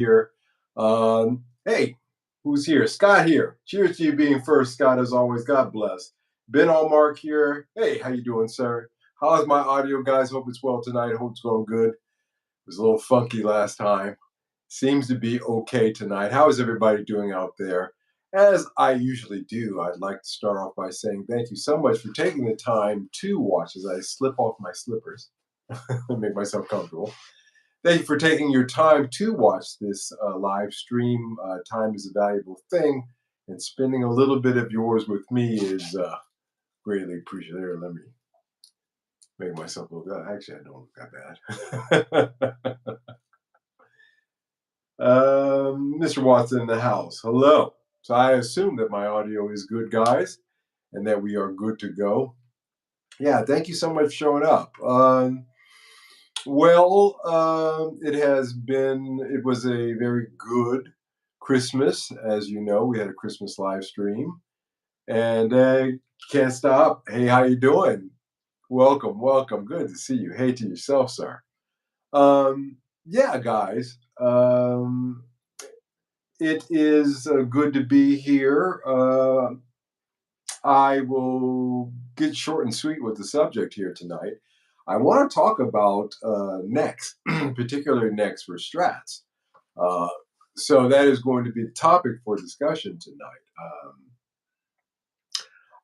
here. Hey, who's here? Scott here. Cheers to you being first, Scott, as always. God bless. Ben Allmark here. Hey, how you doing, sir? How's my audio, guys? Hope it's well tonight. Hope it's going good. It was a little funky last time. Seems to be okay tonight. How is everybody doing out there? As I usually do, I'd like to start off by saying thank you so much for taking the time to watch as I slip off my slippers and make myself comfortable. Thank you for taking your time to watch this live stream. Time is a valuable thing, and spending a little bit of yours with me is greatly appreciated. Here, let me make myself look good. Actually, I don't look that bad. Mr. Watson in the house. Hello. So I assume that my audio is good, guys, and that we are good to go. Yeah, thank you so much for showing up. It was a very good Christmas. As you know, we had a Christmas live stream and can't stop. Hey, how you doing? Welcome, welcome. Good to see you. Hey to yourself, sir. Yeah, guys. It is good to be here. I will get short and sweet with the subject here tonight. I want to talk about necks, particular necks for strats. Uh, so that is going to be the topic for discussion tonight.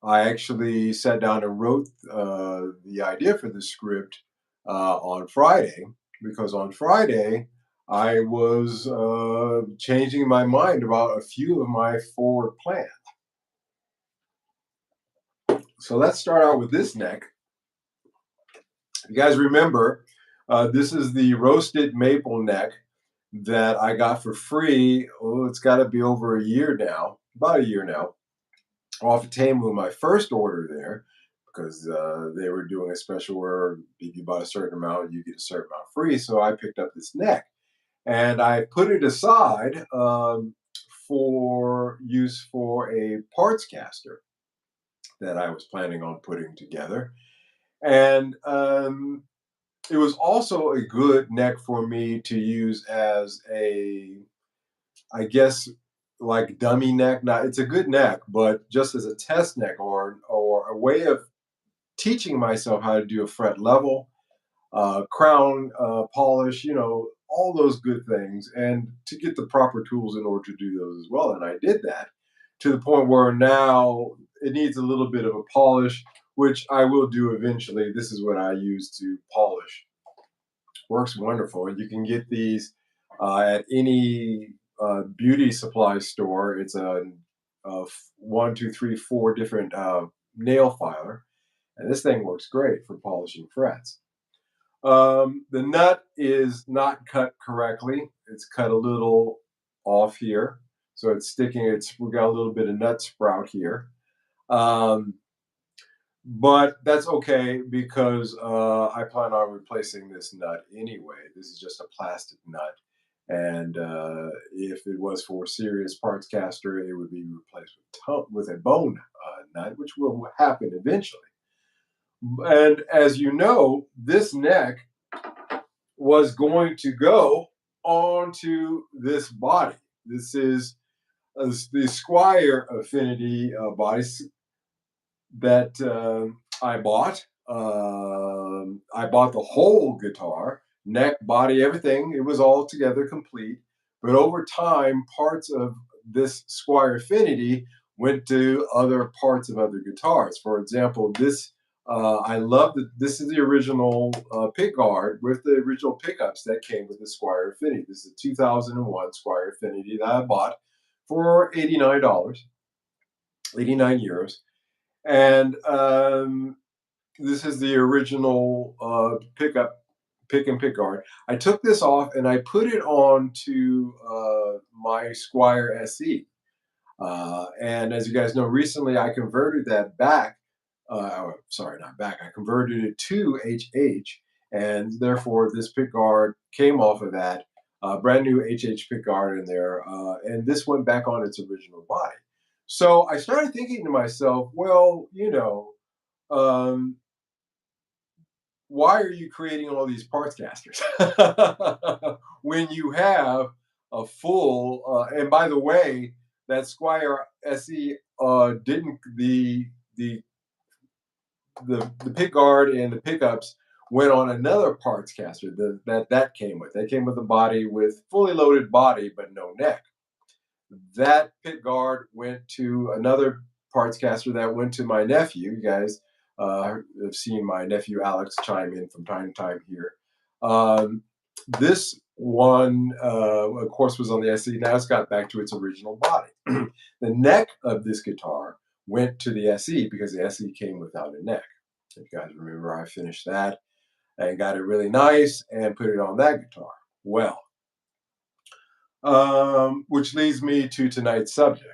I actually sat down and wrote the idea for the script on Friday because on Friday I was changing my mind about a few of my forward plans. So let's start out with this neck. You guys remember, this is the roasted maple neck that I got for free. Oh, it's got to be over a year now, about a year now, off of Temu, my first order there, because they were doing a special where if you bought a certain amount, you get a certain amount free. So I picked up this neck and I put it aside for use for a parts caster that I was planning on putting together. And it was also a good neck for me to use as I guess, like dummy neck. Now it's a good neck, but just as a test neck or a way of teaching myself how to do a fret level, crown polish, all those good things, and to get the proper tools in order to do those as well. And I did that to the point where now it needs a little bit of a polish, which I will do eventually. This is what I use to polish. Works wonderful. You can get these at any beauty supply store. It's a one, two, three, four different nail filer, and this thing works great for polishing frets. The nut is not cut correctly. It's cut a little off here, so it's sticking. We got a little bit of nut sprout here. Um, but that's okay because I plan on replacing this nut anyway. This is just a plastic nut. And if it was for serious parts caster, it would be replaced with a bone nut, which will happen eventually. And as you know, this neck was going to go onto this body. This is the Squire Affinity body that I bought. I bought the whole guitar, neck, body, everything. It was all together complete. But over time, parts of this Squire Affinity went to other parts of other guitars. For example, this I love that this is the original pickguard with the original pickups that came with the Squire Affinity. This is a 2001 Squire Affinity that I bought for $89, 89 euros. And this is the original pick and pick guard. I took this off and I put it on to my Squire SE. And as you guys know, recently I converted that back. Sorry, not back. I converted it to HH, and therefore this pick guard came off of that. Brand new HH pick guard in there, and this went back on its original body. So I started thinking to myself, well, why are you creating all these parts casters when you have a full. And by the way, that Squire SE didn't the the pick guard and the pickups went on another parts caster that came with. They came with a body with fully loaded body, but no neck. That pick guard went to another parts caster that went to my nephew. You guys have seen my nephew Alex chime in from time to time here. Um, this one, of course, was on the SE. Now it's got back to its original body. The neck of this guitar went to the SE because the SE came without a neck. If you guys remember, I finished that and got it really nice and put it on that guitar. Well, which leads me to tonight's subject.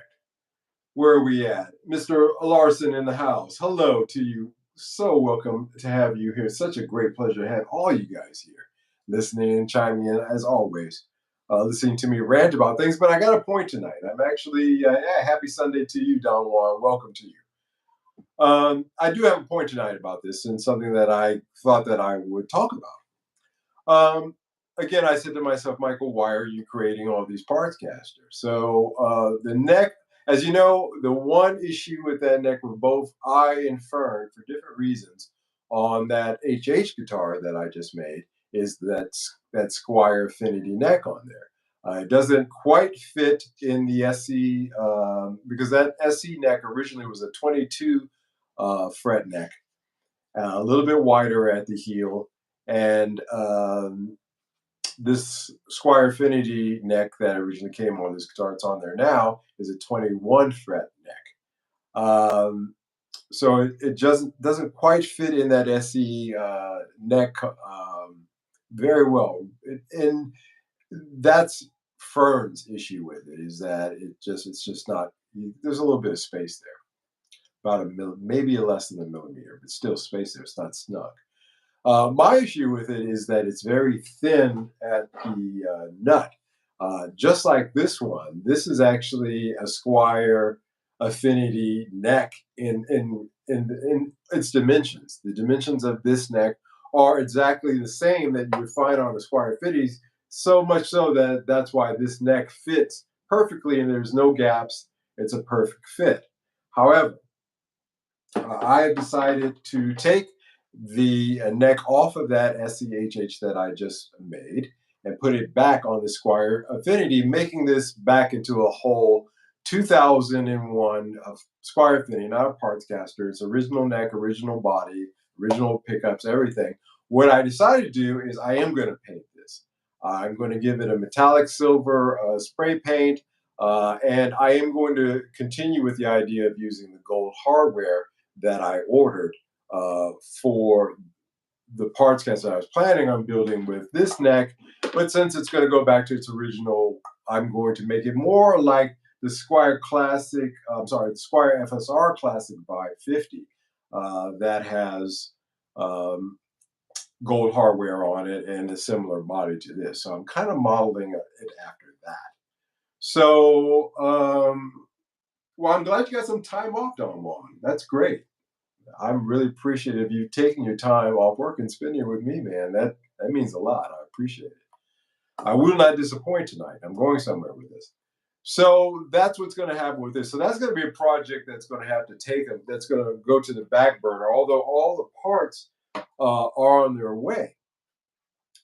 Where are we at? Mr. Larson in the house. Hello to you. So welcome to have you here. Such a great pleasure to have all you guys here listening and chiming in as always. Listening to me rant about things, but I got a point tonight. I'm actually, yeah, happy Sunday to you, Don Juan. Welcome to you. I do have a point tonight about this and something that I thought that I would talk about. Again, I said to myself, Michael, why are you creating all these parts casters? So the neck, as you know, the one issue with that neck were both I and Fern, for different reasons, on that HH guitar that I just made, is that Squire Affinity neck on there. It doesn't quite fit in the SE because that SE neck originally was a 22 fret neck, a little bit wider at the heel, and this Squire Affinity neck that originally came on this guitar, it's on there now, is a 21 fret neck. So it doesn't quite fit in that SE neck very well. And that's Fern's issue with it, is that it's just not, there's a little bit of space there, about maybe less than a millimeter, but still space there. It's not snug. My issue with it is that it's very thin at the nut. Just like this one, this is actually a Squire Affinity neck in its dimensions. The dimensions of this neck are exactly the same that you would find on a Squire Affinities, so much so that that's why this neck fits perfectly and there's no gaps. It's a perfect fit. However, I have decided to take the neck off of that SCHH that I just made and put it back on the Squire Affinity, making this back into a whole 2001 of Squire Affinity, not a parts caster. It's original neck, original body, original pickups, everything. What I decided to do is I am going to paint this. I'm going to give it a metallic silver spray paint, and I am going to continue with the idea of using the gold hardware that I ordered for the parts cast that I was planning on building with this neck. But since it's going to go back to its original, I'm going to make it more like the Squire Classic, I'm sorry, the Squire FSR Classic by 50 that has gold hardware on it and a similar body to this. So I'm kind of modeling it after that. So, well, I'm glad you got some time off, Don Juan. That's great. I'm really appreciative of you taking your time off work and spending it with me, man. That means a lot. I appreciate it. I will not disappoint tonight. I'm going somewhere with this. So that's what's going to happen with this. So that's going to be a project that's going to have to that's going to go to the back burner, although all the parts are on their way.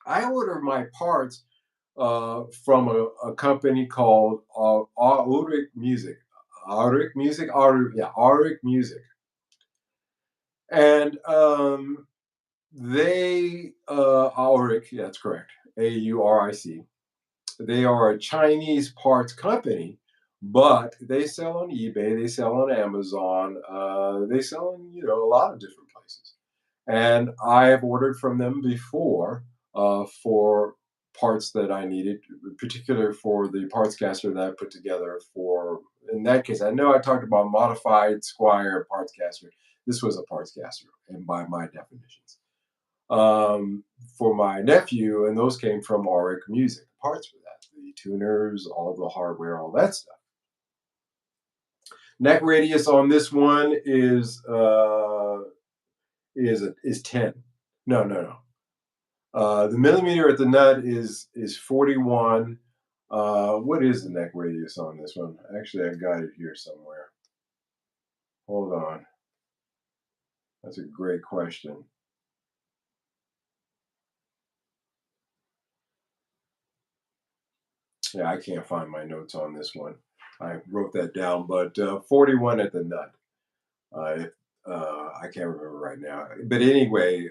I ordered my parts from a company called Auric Music. Auric Music? Yeah, Auric Music. And Auric, yeah, that's correct. Auric. They are a Chinese parts company, but they sell on eBay, they sell on Amazon, they sell in a lot of different places. And I have ordered from them before for parts that I needed, in particular for the parts caster that I put together for. In that case, I know I talked about modified Squire parts caster. This was a parts caster, and by my definitions, for my nephew, and those came from Auric Music. Parts for that, the tuners, all the hardware, all that stuff. Neck radius on this one is 10. No. The millimeter at the nut is 41. What is the neck radius on this one? Actually, I got it here somewhere. Hold on. That's a great question. Yeah, I can't find my notes on this one. I wrote that down, but 41 at the nut. If, I can't remember right now. But anyway,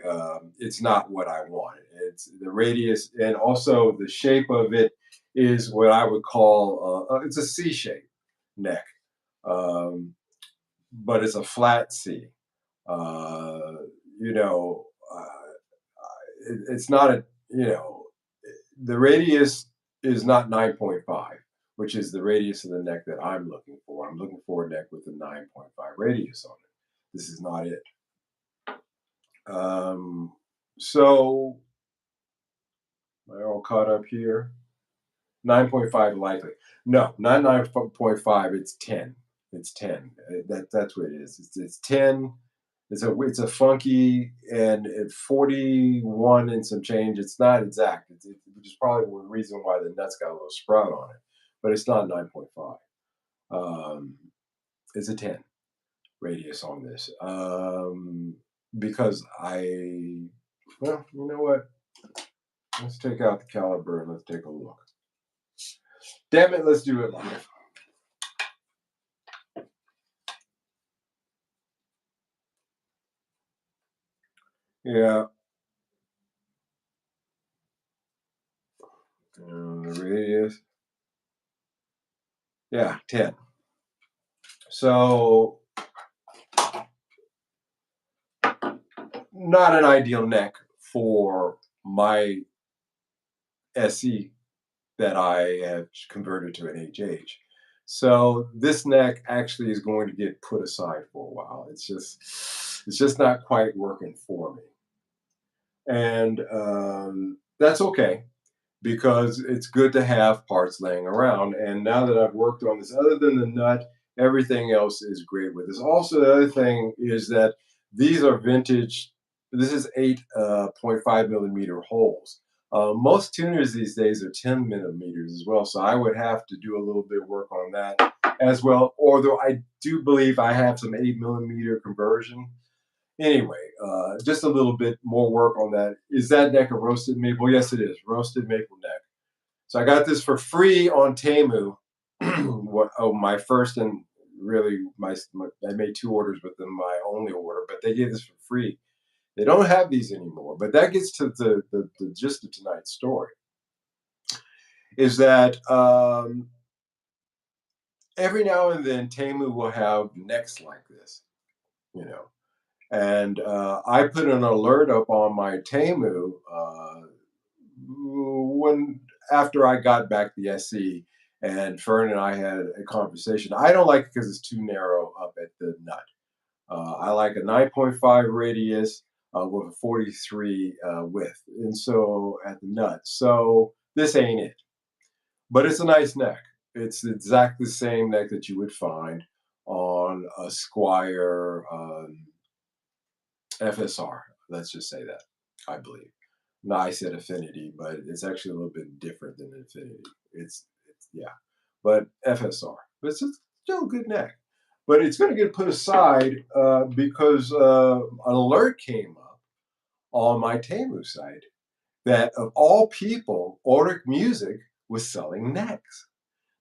it's not what I wanted. It's the radius, and also the shape of it is what I would call it's a C shape neck, um, but it's a flat C. Uh, you know, it's not a you know the radius is not 9.5, which is the radius of the neck that I'm looking for. I'm looking for a neck with a 9.5 radius on it. This is not it. Um, so am I all caught up here? 9.5 likely. No, not 9.5. It's 10. It's 10. That's what it is. It's 10. It's a funky and at 41 and some change. It's not exact. Which is probably one reason why the nuts got a little sprout on it, but it's not 9.5. Um, it's a 10 radius on this. Because well, you know what? Let's take out the caliber and let's take a look. Damn it, let's do it live. Yeah, the radius. Yeah, 10. So, not an ideal neck for my SE that I have converted to an HH. So this neck actually is going to get put aside for a while. It's just not quite working for me, and that's okay because it's good to have parts laying around. And now that I've worked on this, other than the nut, everything else is great with this. Also, the other thing is that these are vintage. This is 8.5 millimeter holes. Most tuners these days are 10 millimeters as well. So I would have to do a little bit of work on that as well. Although I do believe I have some 8 millimeter conversion. Anyway, just a little bit more work on that. Is that neck a roasted maple? Yes, it is. Roasted maple neck. So I got this for free on Temu. My first and really I made two orders with them, my only order, but they gave this for free. They don't have these anymore. But that gets to the gist of tonight's story. Is that every now and then Temu will have necks like this, you know. And I put an alert up on my Temu when after I got back the SE, and Fern and I had a conversation. I don't like it because it's too narrow up at the nut. I like a 9.5 radius with a 43 width, and so at the nut. So this ain't it, but it's a nice neck. It's exactly the same neck that you would find on a Squire FSR. Let's just say that, I believe. No, I said Affinity, but it's actually a little bit different than Infinity. Yeah, but FSR. But it's still a good neck. But it's going to get put aside because an alert came up on my Temu site that of all people, Ordic Music was selling necks.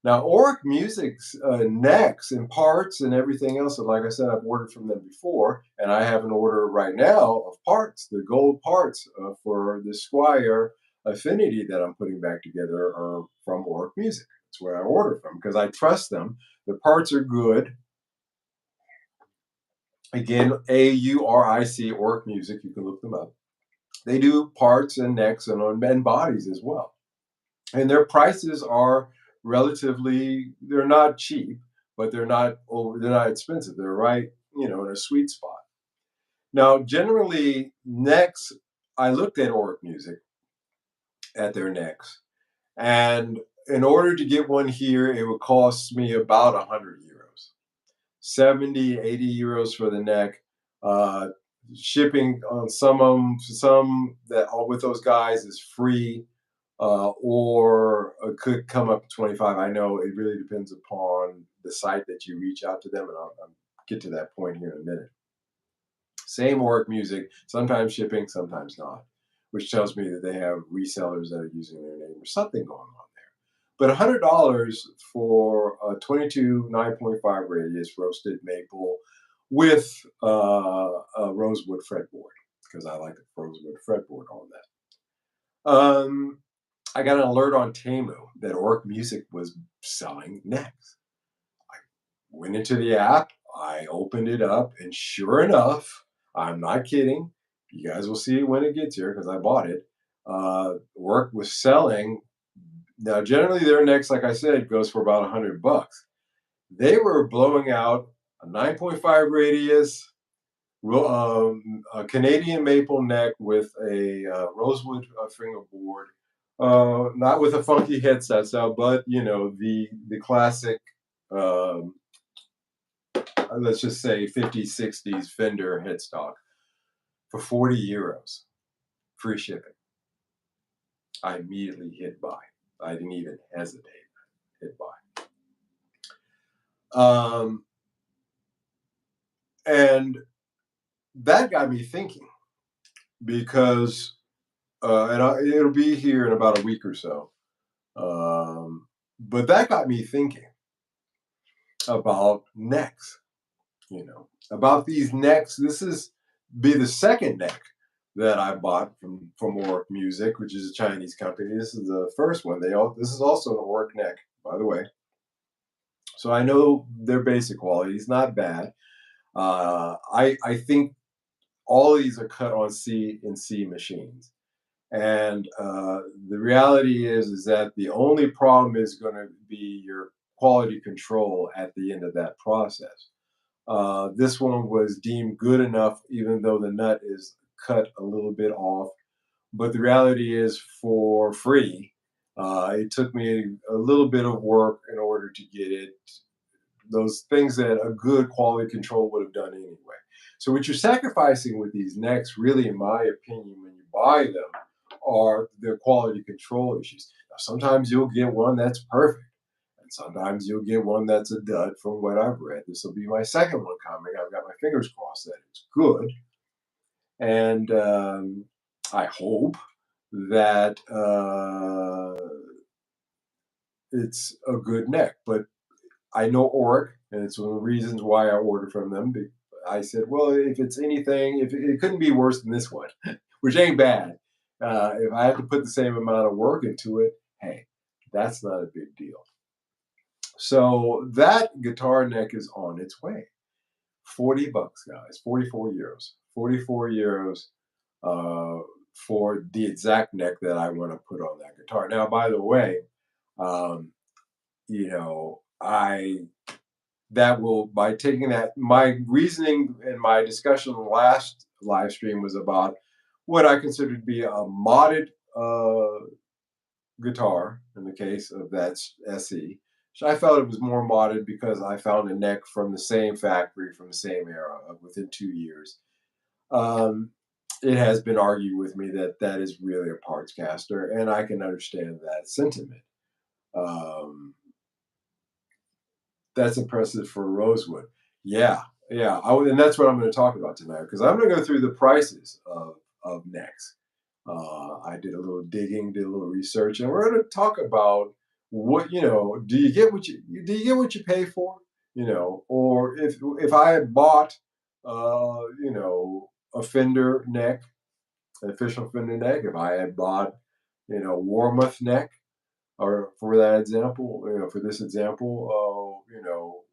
Now, Oric Music's necks and parts and everything else, and like I said, I've ordered from them before, and I have an order right now of parts, the gold parts for the Squire Affinity that I'm putting back together are from Oric Music. That's where I order from because I trust them. The parts are good. Again, AURIC, Oric Music, you can look them up. They do parts and necks and bodies as well. And their prices are relatively they're not cheap, but they're not expensive. They're right, in a sweet spot. Now, generally necks, I looked at Oric Music at their necks, and in order to get one here, it would cost me about 100 euros, 70, 80 euros for the neck. Uh, Shipping on some of them, some that all with those guys is free. or could come up to 25. I know it really depends upon the site that you reach out to them, and I'll get to that point here in a minute. Same work music, sometimes shipping, sometimes not, which tells me that they have resellers that are using their name or something going on there. But $100 for a 22 9.5 radius roasted maple with a rosewood fretboard, because I like the rosewood fretboard on that. I got an alert on Temu that Orc Music was selling necks. I went into the app, I opened it up, and sure enough, I'm not kidding. You guys will see it when it gets here because I bought it. Work was selling. Now, generally, their necks, like I said, goes for about $100. They were blowing out a 9.5 radius, a Canadian maple neck with a rosewood fingerboard, not with a funky headset sound, but the classic, um, let's just say 50s, 60s Fender headstock for 40 euros, free shipping. I immediately hit buy. I didn't even hesitate. Hit buy. And that got me thinking because, it'll be here in about a week or so. But that got me thinking about necks, about these necks. This is be the second neck that I bought from Orc Music, which is a Chinese company. This is the first one. This is also an Orc neck, by the way. So I know their basic quality is not bad. I think all of these are cut on CNC machines. And the reality is that the only problem is going to be your quality control at the end of that process. This one was deemed good enough, even though the nut is cut a little bit off. But the reality is, for free, it took me a little bit of work in order to get it. Those things that a good quality control would have done anyway. So what you're sacrificing with these necks, really, in my opinion, when you buy them, are their quality control issues. Now, sometimes you'll get one that's perfect, and sometimes you'll get one that's a dud. From what I've read, this will be my second one coming. I've got my fingers crossed that it's good, and I hope that it's a good neck. But I know Oric, and it's one of the reasons why I ordered from them. I said, well, if it's anything, if it couldn't be worse than this one, which ain't bad. If I have to put the same amount of work into it, hey, that's not a big deal. So that guitar neck is on its way. $40, guys. 44 euros. 44 euros for the exact neck that I want to put on that guitar. Now, by the way, um, I that will by taking that, my reasoning and my discussion on the last live stream was about what I consider to be a modded guitar in the case of that SE. So I felt it was more modded because I found a neck from the same factory from the same era within 2 years. Um, it has been argued with me that that is really a parts caster, and I can understand that sentiment. Um, That's impressive for Rosewood. Yeah, yeah. And that's what I'm going to talk about tonight, because I'm going to go through the prices of necks. I did a little digging, did a little research, and we're going to talk about what do you get what you pay for? Or if I had bought a Fender neck, an official Fender neck, if I had bought Warmoth neck, or for that example, for this example,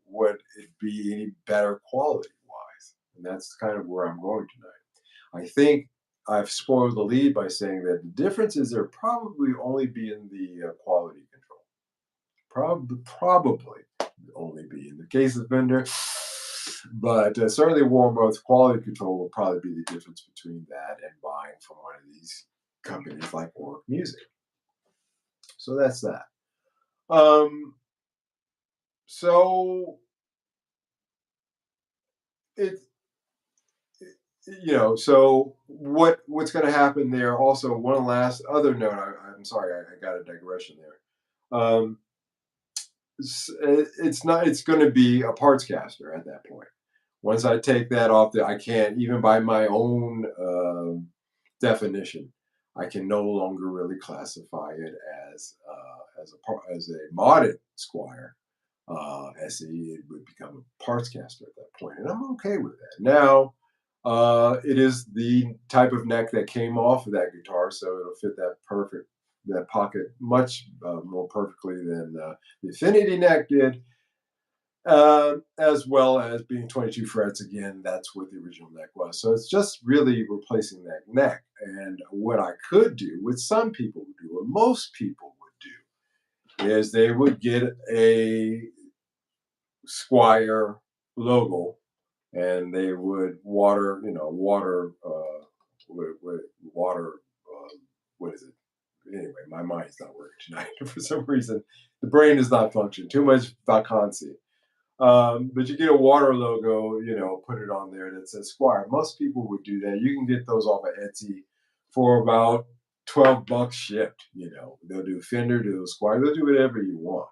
would it be any better quality wise? And that's kind of where I'm going tonight. I think I've spoiled the lead by saying that the differences are probably only be in the quality control. Probably only be in the case of Fender, but certainly Warmoth's quality control will probably be the difference between that and buying from one of these companies like Orc Music. So that's that. Um, so it So what's going to happen there? Also, one last other note. I'm sorry, I got a digression there. It's not. It's going to be a parts caster at that point. Once I take that off, I can't even by my own definition, I can no longer really classify it as a modded Squire SE. It would become a parts caster at that point, and I'm okay with that. Now, it is the type of neck that came off of that guitar, so it'll fit that pocket much more perfectly than the Affinity neck did, as well as being 22 frets again. That's what the original neck was. So it's just really replacing that neck. And what I could do, what some people would do, or most people would do, is they would get a Squire logo and they would water, what is it? Anyway, my mind's not working tonight for some reason. The brain is not functioning. Too much vacancy. But you get a water logo, put it on there that says Squire. Most people would do that. You can get those off of Etsy for about $12 shipped. They'll do Fender, do Squire, they'll do whatever you want.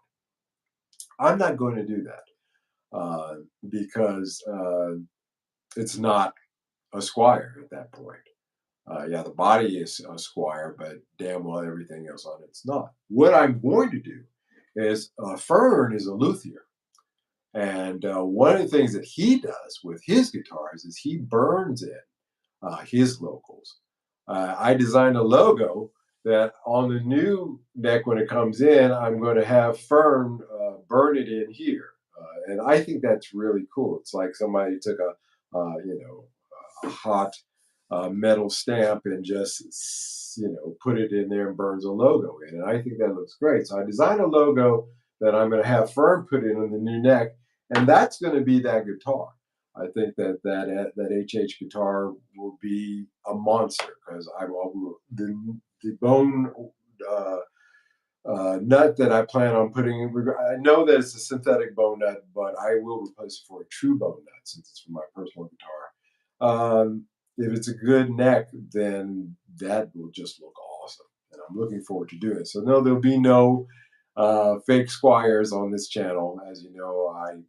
I'm not going to do that because it's not a Squire at that point. Yeah, the body is a Squire, but damn well everything else on it's not. What I'm going to do is Fern is a luthier. And one of the things that he does with his guitars is he burns in his logos. I designed a logo that on the new neck when it comes in, I'm going to have Fern burn it in here, and I think that's really cool. It's like somebody took a hot metal stamp and just put it in there and burns a logo in, and I think that looks great. So I designed a logo that I'm going to have Fern put in on the new neck, and that's going to be that guitar. I think that HH guitar will be a monster because the bone uh, nut that I plan on putting in. I know that it's a synthetic bone nut, but I will replace it for a true bone nut since it's for my personal guitar. If it's a good neck, then that will just look awesome, and I'm looking forward to doing it. So no, there'll be no fake Squires on this channel. As you know, I'm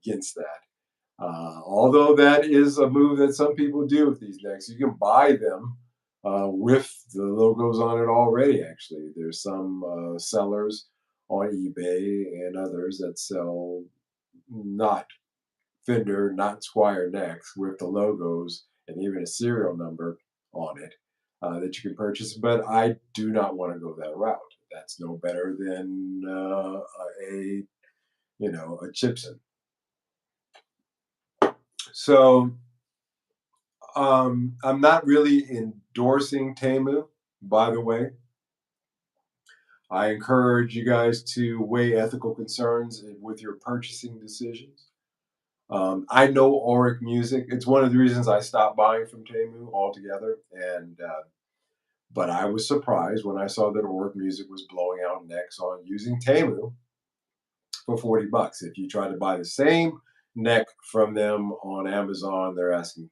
against that. Although that is a move that some people do with these necks. You can buy them with the logos on it already, actually. There's some sellers on eBay and others that sell not Fender, not Squire necks with the logos and even a serial number on it that you can purchase. But I do not want to go that route. That's no better than a Chipson. So I'm not really endorsing Temu, by the way. I encourage you guys to weigh ethical concerns with your purchasing decisions. I know Auric Music. It's one of the reasons I stopped buying from Temu altogether. And but I was surprised when I saw that Auric Music was blowing out necks on using Temu for $40. If you try to buy the same neck from them on Amazon, they're asking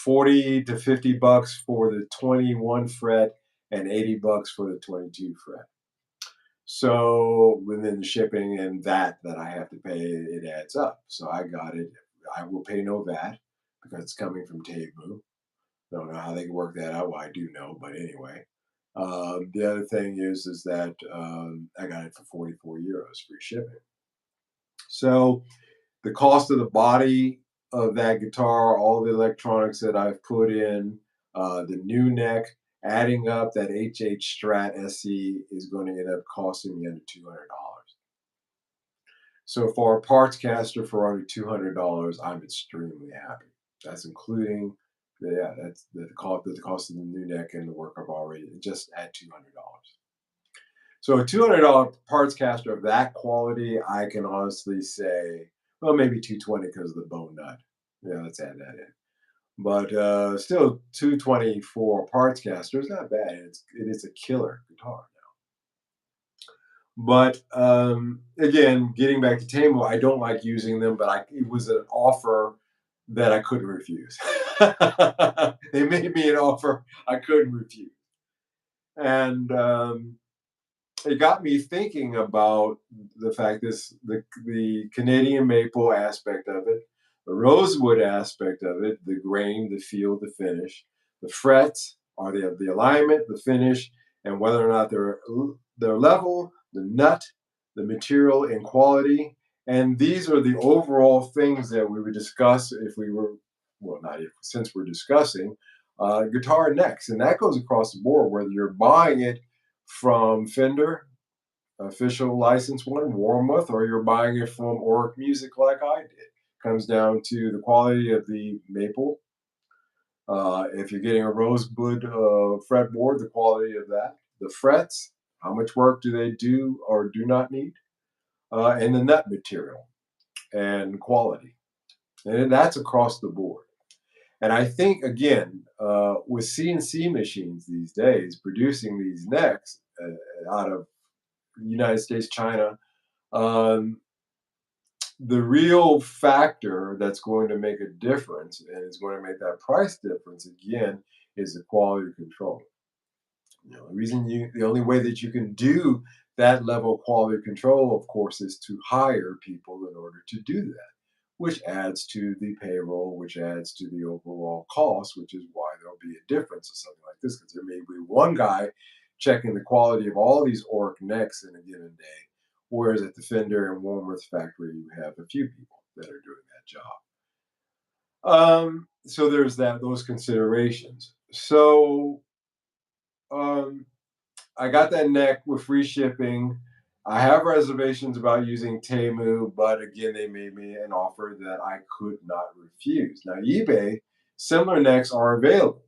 40 to $50 for the 21 fret and $80 for the 22 fret. So within the shipping and that I have to pay, it adds up. So I got it. I will pay no VAT because it's coming from Temu. Don't know how they can work that out. Well, I do know, but anyway. The other thing is that I got it for 44 euros free shipping. So the cost of the body of that guitar, all the electronics that I've put in, the new neck, adding up that HH Strat SE is going to end up costing me under $200. So for a parts caster for under $200, I'm extremely happy. That's including that's the cost of the new neck and the work I've already just at $200. So a $200 parts caster of that quality, I can honestly say, well, maybe 220 because of the bone nut. Yeah, let's add that in. But still, 220 for a parts caster is not bad. It is a killer guitar now. But again, getting back to Tamo, I don't like using them, but it was an offer that I couldn't refuse. They made me an offer I couldn't refuse. And it got me thinking about the fact the Canadian maple aspect of it, the rosewood aspect of it, the grain, the feel, the finish, the frets, are the alignment, the finish, and whether or not they're level, the nut, the material and quality. And these are the overall things that we would discuss if we were, well, not if, since we're discussing guitar necks. And that goes across the board, whether you're buying it from Fender, official license one, Warmoth, or you're buying it from Oric Music like I did. Comes down to the quality of the maple. If you're getting a rosewood fretboard, the quality of that, the frets, how much work do they do or do not need, and the nut material and quality. And that's across the board. And I think, again, with CNC machines these days producing these necks out of United States, China, um, the real factor that's going to make a difference and is going to make that price difference again is the quality control. The only way that you can do that level of quality control, of course, is to hire people in order to do that, which adds to the payroll, which adds to the overall cost, which is why there'll be a difference of something like this, because there may be one guy checking the quality of all these Oric necks in a given day, whereas at the Fender and Warmoth factory, you have a few people that are doing that job. So there's those considerations. So um, I got that neck with free shipping. I have reservations about using Temu, but again, they made me an offer that I could not refuse. Now, eBay, similar necks are available.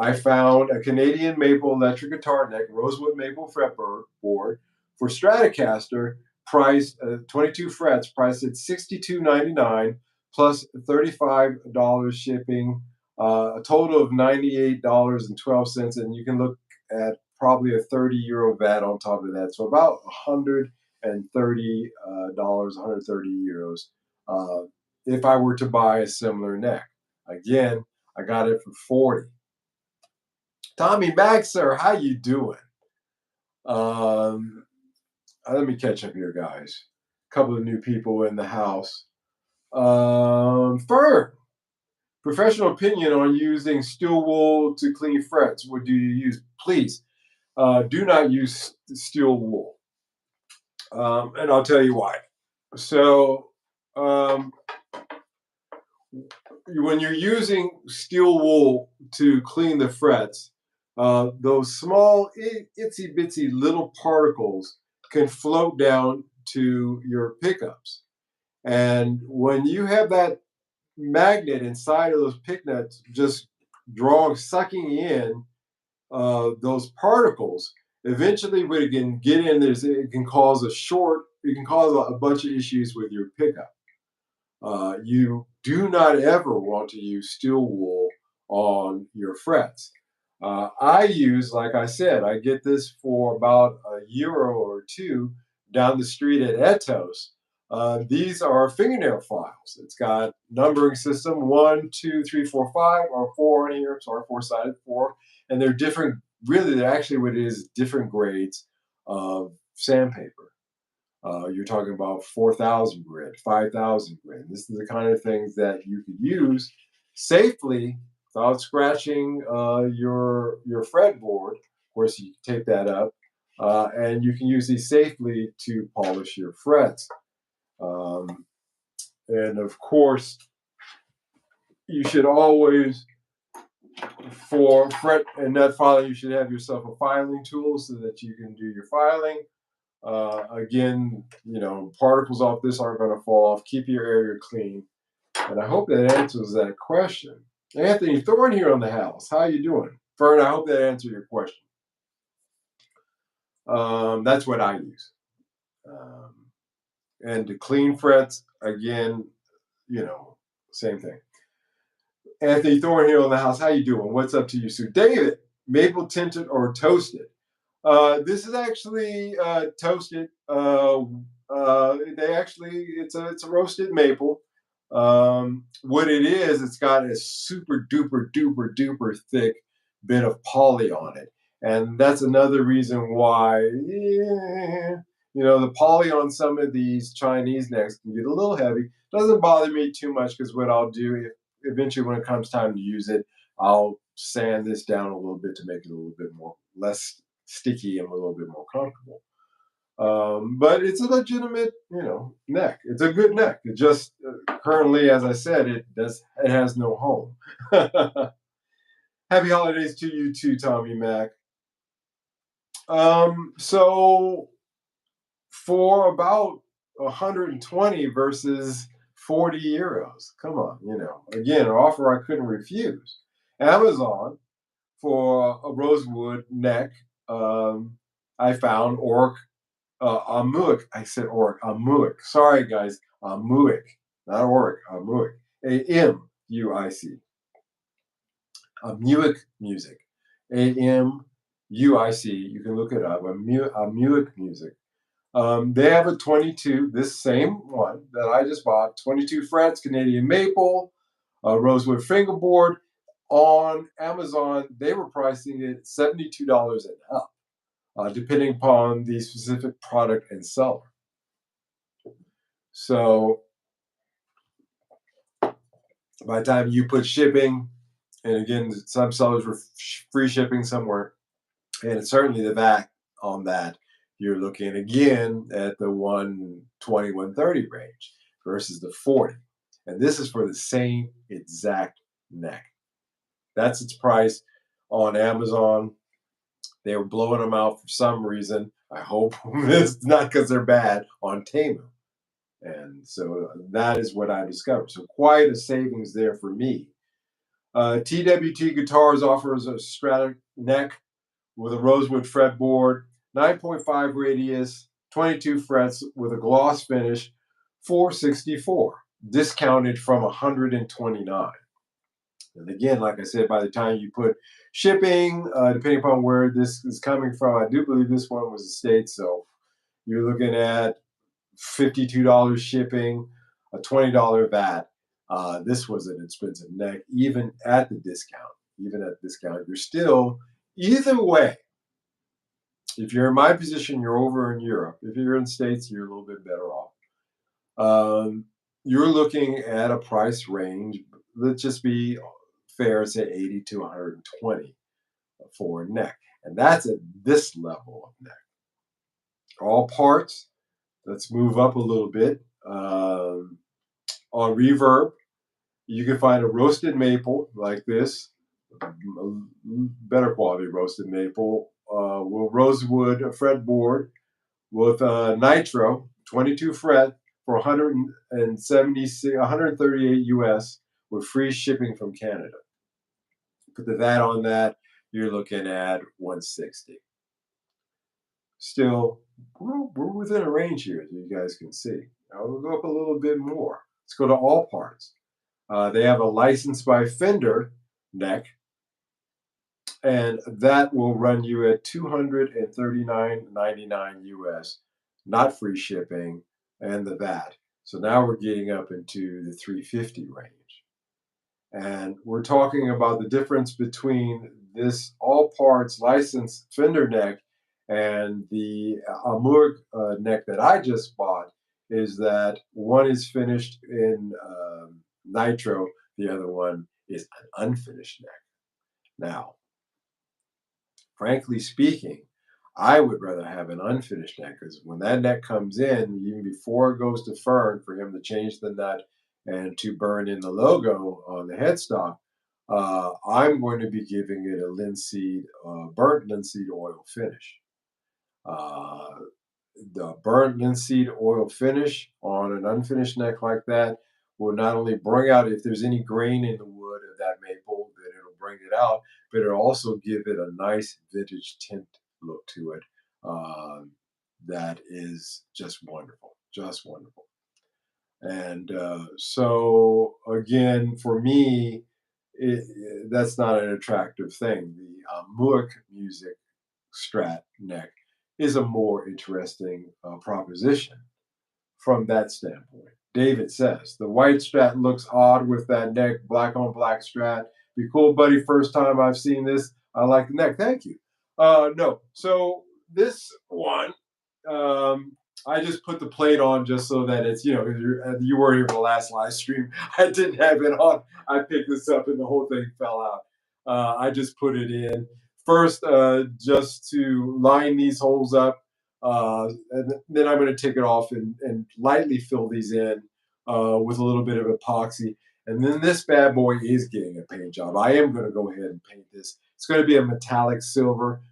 I found a Canadian maple electric guitar neck, rosewood maple fretboard for Stratocaster, priced 22 frets, priced at $62.99 plus $35 shipping, a total of $98.12. And you can look at probably a 30 euro VAT on top of that. So about $130, 130 euros if I were to buy a similar neck. Again, I got it for 40. Tommy Maxer, how you doing? Um, Let me catch up here, guys. A couple of new people in the house. Fern, professional opinion on using steel wool to clean frets. What do you use? Please do not use steel wool. And I'll tell you why. So, um, when you're using steel wool to clean the frets, those small, itsy bitsy little particles can float down to your pickups. And when you have that magnet inside of those pickups just sucking in those particles, eventually when it can get in, it can cause it can cause a bunch of issues with your pickup. You do not ever want to use steel wool on your frets. I use, like I said, I get this for about €1 or two down the street at Etos. These are fingernail files. It's got numbering system 1, 2, 3, 4, 5, or four on here. Sorry, four-sided, four, and they're different. Really, they're actually what it is different grades of sandpaper. You're talking about 4,000 grit, 5,000 grit. This is the kind of things that you could use safely without scratching your fretboard. Of course, you can take that up, and you can use these safely to polish your frets. Um, and of course, you should always, for fret and nut filing, you should have yourself a filing tool so that you can do your filing. Again, particles off this aren't going to fall off. Keep your area clean. And I hope that answers that question. Anthony Thorne here on the house. How you doing? Fern, I hope that answered your question. That's what I use. Um, and to clean frets, again, same thing. Anthony Thorne here on the house. How you doing? What's up to you, Sue? David, maple tinted or toasted? This is actually toasted. It's a roasted maple. What it is, it's got a super duper duper duper thick bit of poly on it, and that's another reason why, the poly on some of these Chinese necks can get a little heavy. Doesn't bother me too much because what I'll do, if eventually when it comes time to use it, I'll sand this down a little bit to make it a little bit more less sticky and a little bit more comfortable. But it's a legitimate, neck. It's a good neck. It just currently, as I said, it has no home. Happy holidays to you too, Tommy Mac. So for about 120 versus 40 euros. Come on, again, an offer I couldn't refuse. Amazon for a rosewood neck. I found Amuic. I said Oric. Amuic. Sorry, guys. Amuic. Not Oric. Amuic. Amuic. Amuic music. Amuic. You can look it up. Amuic music. They have a 22, this same one that I just bought, 22 frets, Canadian maple, rosewood fingerboard. On Amazon, they were pricing it $72 and up, depending upon the specific product and seller. So by the time you put shipping, and again, some sellers were free shipping somewhere, and it's certainly the VAT on that, you're looking again at the 120, 130 range versus the 40. And this is for the same exact neck. That's its price on Amazon. They were blowing them out for some reason. I hope it's not because they're bad on Temu. And so that is what I discovered. So quite a savings there for me. TWT Guitars offers a Strat neck with a rosewood fretboard, 9.5 radius, 22 frets with a gloss finish, 464, discounted from 129. And again, like I said, by the time you put shipping, depending upon where this is coming from, I do believe this one was the States, so you're looking at $52 shipping, a $20 VAT. This was an expensive neck, even at the discount. Even at discount, you're still, either way, if you're in my position, you're over in Europe. If you're in the States, you're a little bit better off. You're looking at a price range, let's just be fair, say 80 to 120 for a neck. And that's at this level of neck. All parts, let's move up a little bit. On Reverb, you can find a roasted maple like this, better quality roasted maple, with rosewood fretboard with nitro 22 fret for 138 US with free shipping from Canada. Put the VAT on that, you're looking at 160. Still, we're within a range here, as you guys can see. Now we'll go up a little bit more. Let's go to All Parts. They have a licensed by Fender neck, and that will run you at $239.99 US, not free shipping, and the VAT. So now we're getting up into the 350 range. And we're talking about the difference between this all parts licensed Fender neck and the Amour neck that I just bought is that one is finished in nitro, the other one is an unfinished neck. Now, frankly speaking, I would rather have an unfinished neck because when that neck comes in, even before it goes to Fern, for him to change the nut and to burn in the logo on the headstock, I'm going to be giving it a linseed, burnt linseed oil finish. Uh, the burnt linseed oil finish on an unfinished neck like that will not only bring out if there's any grain in the wood of that maple, then it'll bring it out, but it'll also give it a nice vintage tint look to it. That is just wonderful, just wonderful. And so again, for me, that's not an attractive thing. The Moog music Strat neck is a more interesting proposition from that standpoint. David says. The white Strat looks odd with that neck, black on black Strat. Be cool, buddy. First time I've seen this. I like the neck. Thank you. No. So this one, um, I just put the plate on just so that it's, you weren't here for the last live stream. I didn't have it on. I picked this up and the whole thing fell out. I just put it in. First, just to line these holes up. And then I'm going to take it off and lightly fill these in with a little bit of epoxy. And then this bad boy is getting a paint job. I am going to go ahead and paint this. It's going to be a metallic silver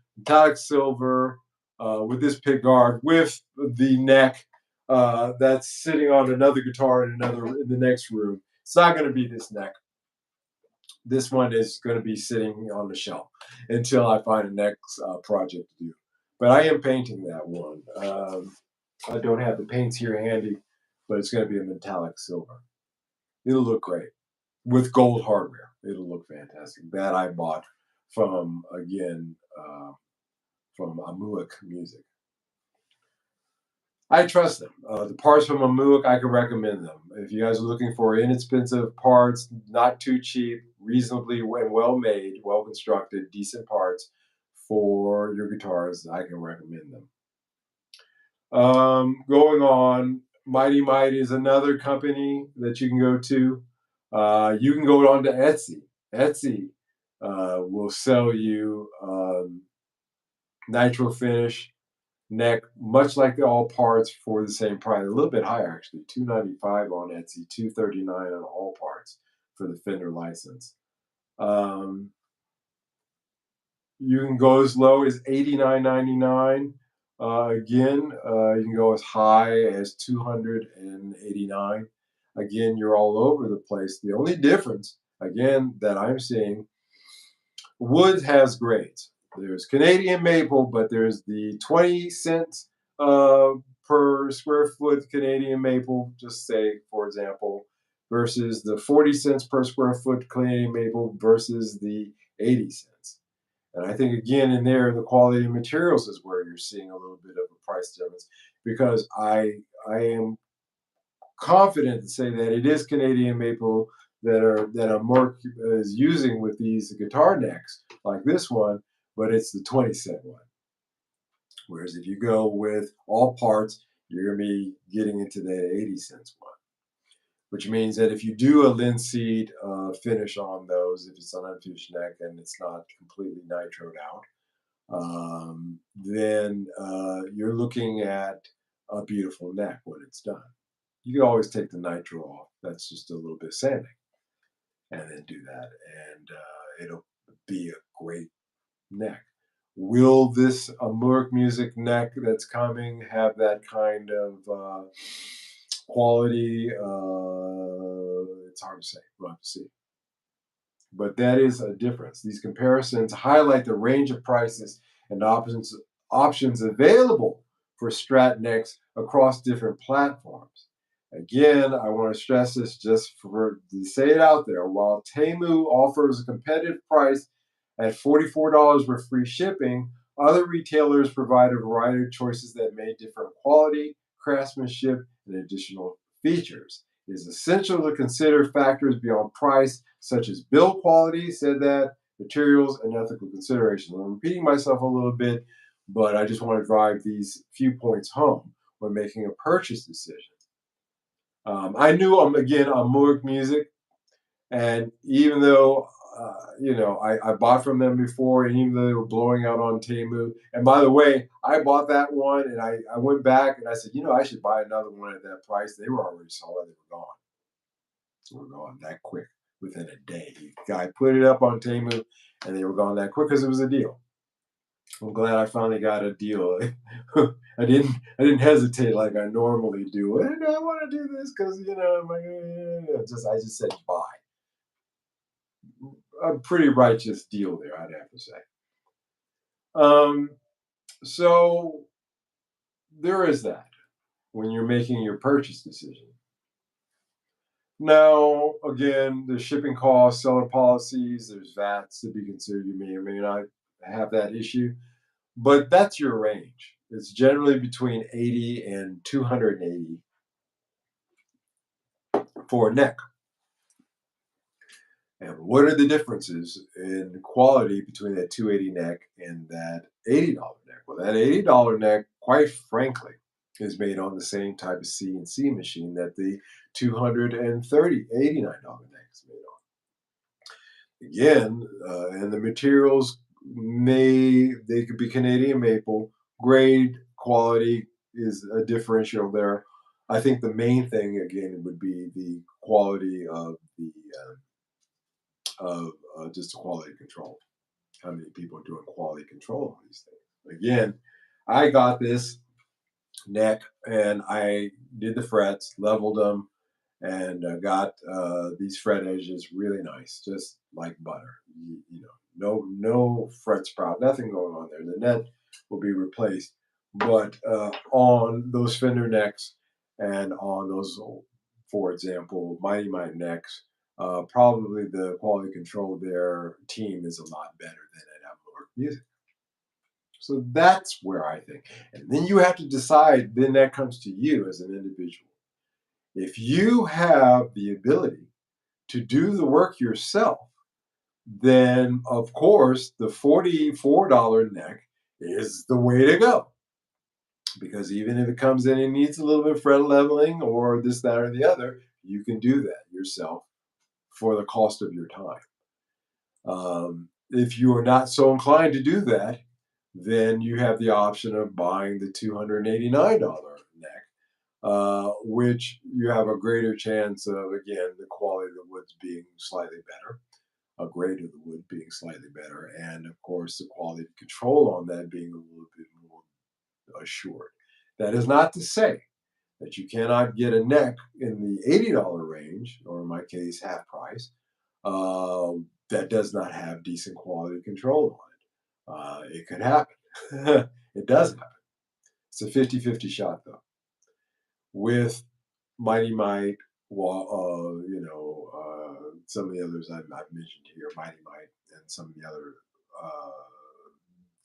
with this pick guard with the neck that's sitting on another guitar in the next room. It's not going to be this neck. This one is going to be sitting on the shelf until I find a next project to do. But I am painting that one. I don't have the paints here handy, but it's going to be a metallic silver. It'll look great with gold hardware. It'll look fantastic. That I bought from from Amuak Music. I trust them. The parts from Amuak, I can recommend them. If you guys are looking for inexpensive parts, not too cheap, reasonably well made, well constructed, decent parts for your guitars, I can recommend them. Going on, Mighty Mighty is another company that you can go to. You can go on to Etsy. Etsy will sell you nitro finish neck, much like the all parts for the same price, a little bit higher actually, $295 on Etsy, $239 on all parts for the Fender license. You can go as low as $89.99. Again, you can go as high as $289. Again, you're all over the place. The only difference, again, that I'm seeing, wood has grades. There's Canadian maple, but there's the 20 cents per square foot Canadian maple, just say, for example, versus the 40 cents per square foot Canadian maple versus the 80 cents. And I think, again, in there, the quality of materials is where you're seeing a little bit of a price difference, because I am confident to say that it is Canadian maple that a Merc is using with these guitar necks like this one, but it's the 20-cent one. Whereas if you go with all parts, you're going to be getting into the 80 cents one, which means that if you do a linseed finish on those, if it's an unfinished neck and it's not completely nitroed out, then you're looking at a beautiful neck when it's done. You can always take the nitro off. That's just a little bit of sanding, and then do that, and it'll be a great neck. Will this Amuric Music neck that's coming have that kind of quality? It's hard to say. We'll have to see. But that is a difference. These comparisons highlight the range of prices and options available for Strat necks across different platforms. Again, I want to stress this just to say it out there. While Temu offers a competitive price at $44 with free shipping, other retailers provide a variety of choices that may differ in quality, craftsmanship, and additional features. It is essential to consider factors beyond price, such as build quality, materials, and ethical considerations. I'm repeating myself a little bit, but I just want to drive these few points home when making a purchase decision. I knew, again, Amuric Music, and even though I bought from them before, and even though they were blowing out on Temu, and by the way, I bought that one, and I went back and I said, I should buy another one at that price. They were already sold; they were gone. They were gone that quick, within a day. The guy put it up on Temu, and they were gone that quick because it was a deal. I'm glad I finally got a deal. I didn't hesitate like I normally do. I want to do this because I just said buy. A pretty righteous deal there, I'd have to say. So there is that when you're making your purchase decision. Now, again, there's shipping costs, seller policies, there's VATs to be considered. You may or may not have that issue, but that's your range. It's generally between 80 and 280 for a neck. And what are the differences in quality between that 280 neck and that $80 neck? Well, that $80 neck, quite frankly, is made on the same type of CNC machine that the $289 neck is made on. Again, and the materials they could be Canadian maple, grade, quality is a differential there. I think the main thing again would be the quality of the of just the quality control. How many people are doing quality control on these things? Again, I got this neck and I did the frets, leveled them, and got these fret edges really nice, just like butter. No fret sprout, nothing going on there. The net will be replaced, but on those fender necks and on those, for example, Mighty Might necks, probably the quality control of their team is a lot better than at Outdoor Music. So that's where I think. And then you have to decide, then that comes to you as an individual. If you have the ability to do the work yourself, then of course the $44 neck is the way to go. Because even if it comes in and needs a little bit of fret leveling or this, that, or the other, you can do that yourself for the cost of your time. If you are not so inclined to do that, then you have the option of buying the $289 neck, which you have a greater chance of, again, the quality of the woods being slightly better, a grade of the wood being slightly better, and of course, the quality control on that being a little bit more assured. That is not to say that you cannot get a neck in the $80 range, or in my case, half price, uh, that does not have decent quality control on it. It could happen. It does happen. It's a 50-50 shot, though. With Mighty Might, some of the others I've mentioned here, Mighty Might, and some of the other,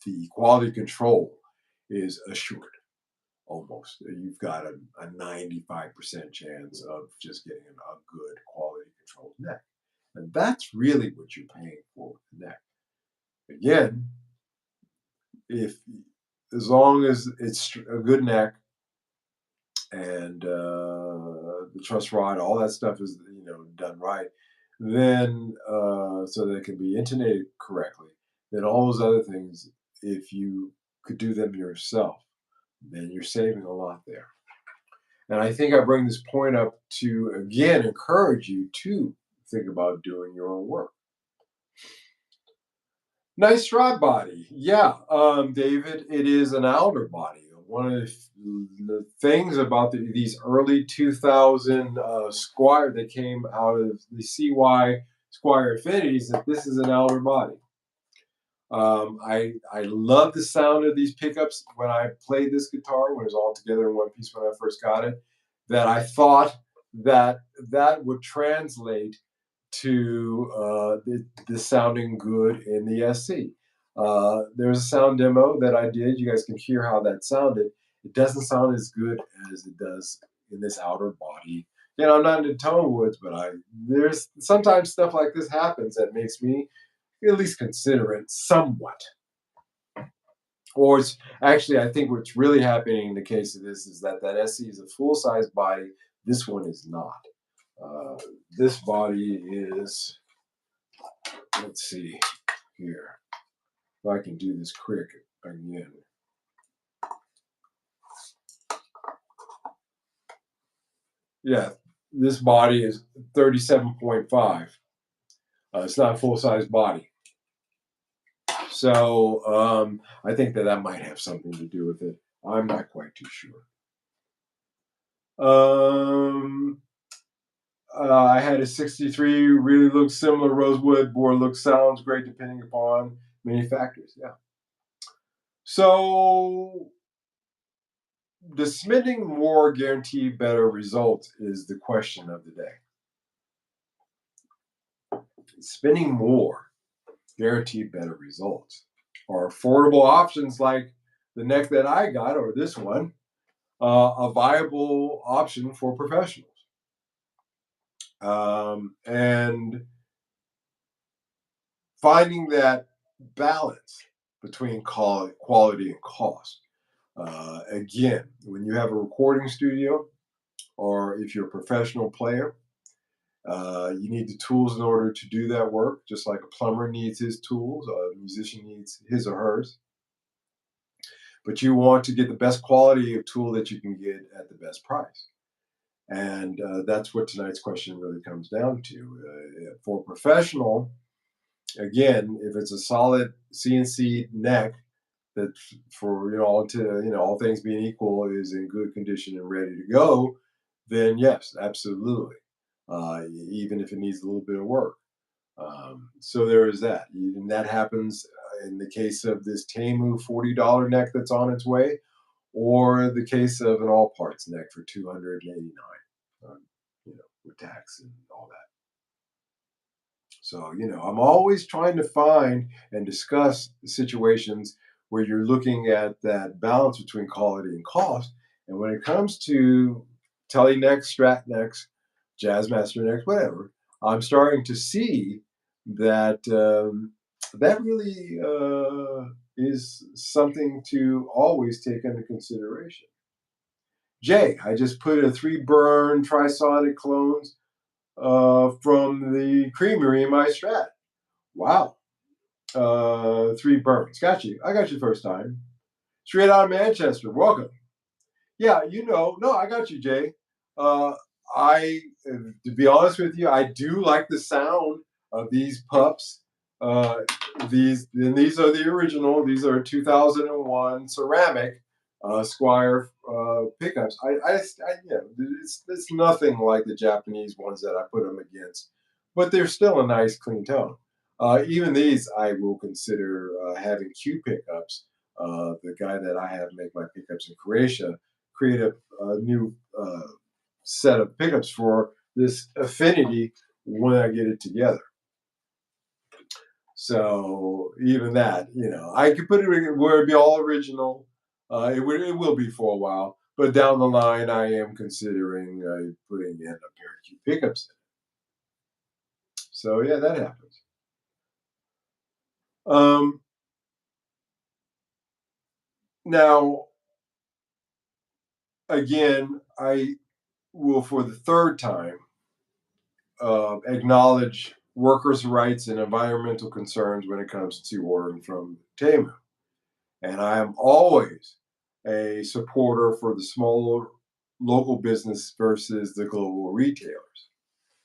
the quality control is assured almost. You've got a 95% chance of just getting a good quality controlled neck. And that's really what you're paying for with the neck. Again, if as long as it's a good neck and the truss rod, all that stuff is done right, then so that it can be intonated correctly, then all those other things, if you could do them yourself, then you're saving a lot there. And I think I bring this point up to again encourage you to think about doing your own work. Nice Strat body. Yeah, David, it is an outer body. One of the things about these early 2000 Squire that came out of the CY Squire Affinities that this is an outer body. I love the sound of these pickups when I played this guitar when it was all together in one piece when I first got it. That I thought that would translate to the sounding good in the SC. There's a sound demo that I did. You guys can hear how that sounded. It doesn't sound as good as it does in this outer body. I'm not into tone woods, but there's sometimes stuff like this happens that makes me at least consider it somewhat. Or it's actually, I think what's really happening in the case of this is that SC is a full-size body. This one is not. This body is, let's see here, if I can do this quick again. Yeah, this body is 37.5. It's not a full-size body. So I think that might have something to do with it. I'm not quite too sure. I had a 63, really looks similar. Rosewood bore looks, sounds great depending upon many factors. Yeah. So does spending more guarantee better results is the question of the day. Spending more guarantee better results. Or affordable options like the neck that I got or this one, a viable option for professionals. And finding that balance between quality and cost. Again, when you have a recording studio or if you're a professional player, you need the tools in order to do that work, just like a plumber needs his tools, a musician needs his or hers. But you want to get the best quality of tool that you can get at the best price. And that's what tonight's question really comes down to. For professional, again, if it's a solid CNC neck that, for all things being equal, is in good condition and ready to go, then yes, absolutely. Even if it needs a little bit of work. So there is that, and that happens in the case of this Temu $40 neck that's on its way, or the case of an all parts neck for 289, with tax and all that. So, I'm always trying to find and discuss situations where you're looking at that balance between quality and cost. And when it comes to Tele necks, Strat necks, Jazzmaster necks, whatever, I'm starting to see that that really is something to always take into consideration. Jay, I just put a 3 burn trisonic clones from the creamery in my Strat. Wow. 3 burns. Got you. I got you first time. Straight out of Manchester. Welcome. Yeah, no, I got you, Jay. Uh, to be honest with you, I do like the sound of these pups. Uh, these are the original. These are 2001 ceramic Squire pickups. It's nothing like the Japanese ones that I put them against, but they're still a nice, clean tone. Even these, I will consider having Q pickups. The guy that I have make my pickups in Croatia create a new set of pickups for this affinity when I get it together. So even that, I could put it where it'd be all original. It will be for a while, but down the line, I am considering putting in a pair of Q pickups in. So yeah, that happens. Um, Now, again, I will for the third time acknowledge workers' rights and environmental concerns when it comes to ordering from Temu. And I am always a supporter for the smaller local business versus the global retailers.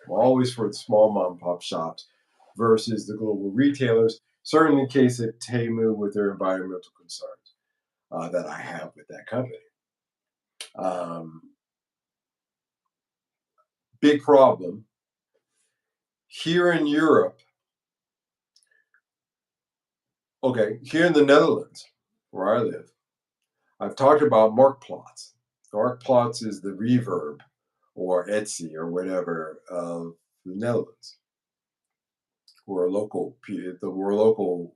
I'm always for the small mom and pop shops versus the global retailers, certainly in case of Temu with their environmental concerns that I have with that company. Um, Big problem. Here in Europe, okay, here in the Netherlands, where I live, I've talked about Marktplaats. Marktplaats is the Reverb or Etsy or whatever of the Netherlands. We're local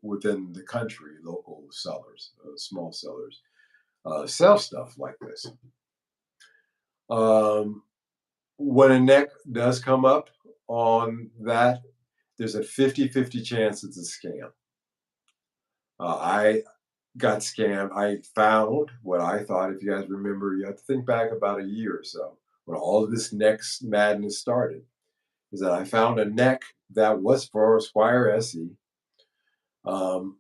within the country. Local sellers, small sellers, sell stuff like this. Um, when a neck does come up on that, there's a 50-50 chance it's a scam. I got scammed. I found what I thought, if you guys remember, you have to think back about a year or so when all of this neck madness started, is that I found a neck that was for Squire SE um,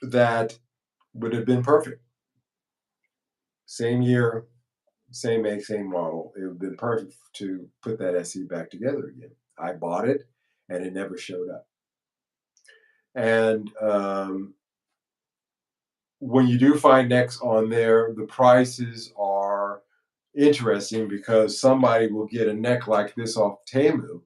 that would have been perfect. Same year, same make, same model. It would have been perfect to put that SE back together again. I bought it and it never showed up. And when you do find necks on there, the prices are interesting because somebody will get a neck like this off Temu,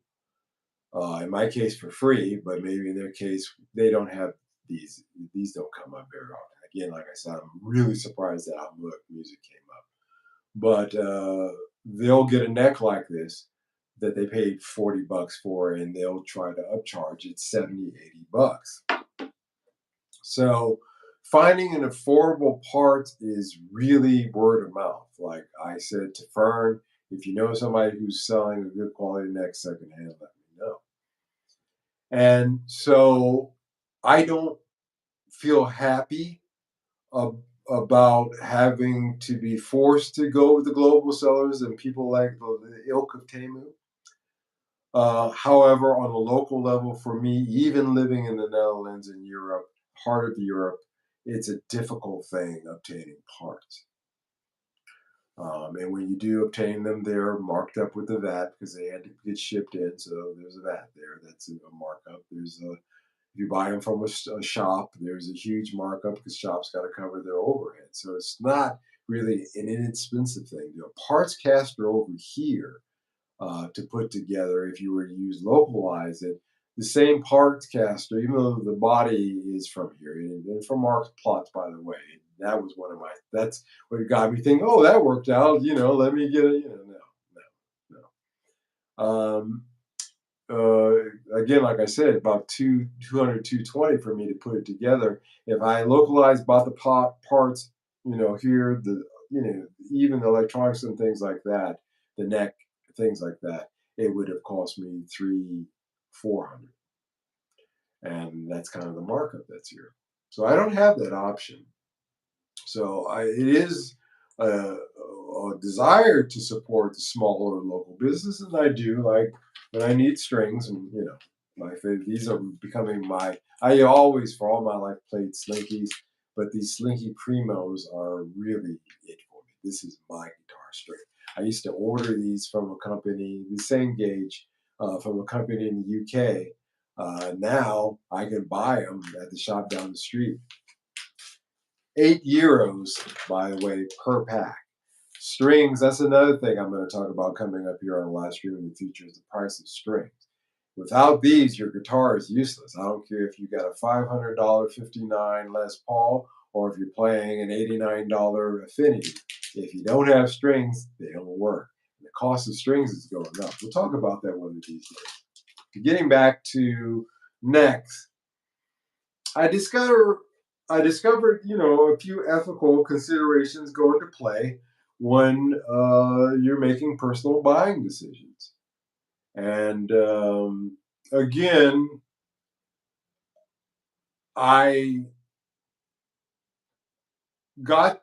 in my case for free, but maybe in their case they don't have these. These don't come up very often. Again, like I said, I'm really surprised that Outlook Music came up, but they'll get a neck like this that they paid $40 for, and they'll try to upcharge it 70, $80. So finding an affordable part is really word of mouth. Like I said to Fern, If you know somebody who's selling a good quality neck secondhand, let me know. And so I don't feel happy about having to be forced to go with the global sellers and people like the ilk of Temu. However, on a local level, for me, even living in the Netherlands and Europe, heart of Europe, it's a difficult thing obtaining parts. And when you do obtain them, they're marked up with the VAT because they had to get shipped in. So there's a VAT there. That's a markup. There's a if you buy them from a shop, there's a huge markup because shops got to cover their overhead. So it's not really an inexpensive thing. Parts caster over here to put together if you were to use localize it. The same parts caster, even though the body is from here and from Mark's plots, by the way. That was one of my. That's what got me thinking. Oh, that worked out. Let me get it. No, no, no. Again, like I said, about 200, 220 for me to put it together. If I localized, bought the parts, here, even the electronics and things like that, the neck, things like that, it would have cost me three, 400. And that's kind of the markup that's here. So I don't have that option. So it is a desire to support the smaller local business, and I do like when I need strings, and my favorite. These are becoming my. I always, for all my life, played slinkies, but these slinky primos are really it for me. This is my guitar string. I used to order these from a company, the same gauge, from a company in the UK. Now I can buy them at the shop down the street. €8, by the way, per pack. Strings, that's another thing I'm going to talk about coming up here on the live stream in the future is the price of strings. Without these, your guitar is useless. I don't care if you got a $500 59 Les Paul or if you're playing an $89 Affinity. If you don't have strings, they don't work. And the cost of strings is going up. We'll talk about that one of these days. Getting back to necks, I discovered, a few ethical considerations go into play when you're making personal buying decisions. And again, I got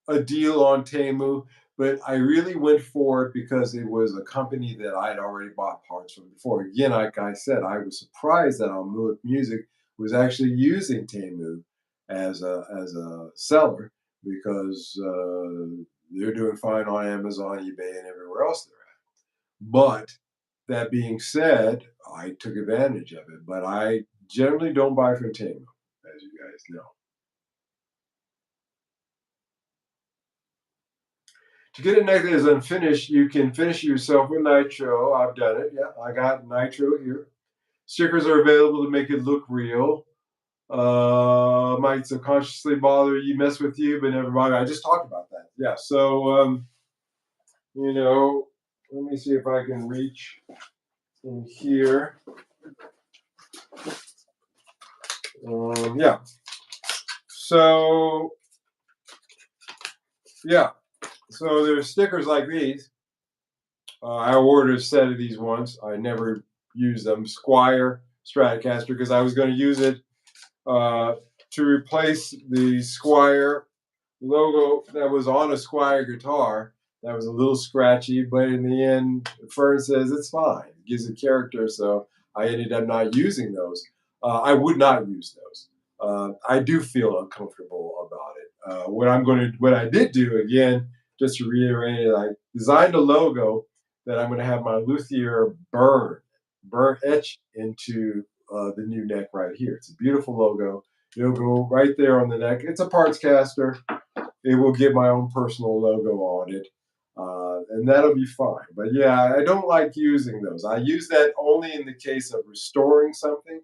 a deal on Temu, but I really went for it because it was a company that I'd already bought parts from before. Again, like I said, I was surprised that Almuic Music was actually using Temu as a seller because they're doing fine on Amazon, eBay, and everywhere else they're at. But that being said, I took advantage of it. But I generally don't buy from Temu, as you guys know. To get a necklace unfinished, you can finish it yourself with nitro. I've done it. Yeah, I got nitro here. Stickers are available to make it look real. Might subconsciously bother you, mess with you, but never mind. I just talked about that. Yeah. So, let me see if I can reach in here. Yeah. So, yeah. So there's stickers like these. I ordered a set of these once. I never used them. Squire Stratocaster because I was going to use it to replace the Squire logo that was on a Squire guitar. That was a little scratchy, but in the end, Fern says it's fine. It gives it character, so I ended up not using those. I would not use those. I do feel uncomfortable about it. What I did do again, just to reiterate it, I designed a logo that I'm going to have my luthier burn etched into the new neck right here. It's a beautiful logo. It'll go right there on the neck. It's a parts caster. It will get my own personal logo on it, and that'll be fine. But yeah, I don't like using those. I use that only in the case of restoring something.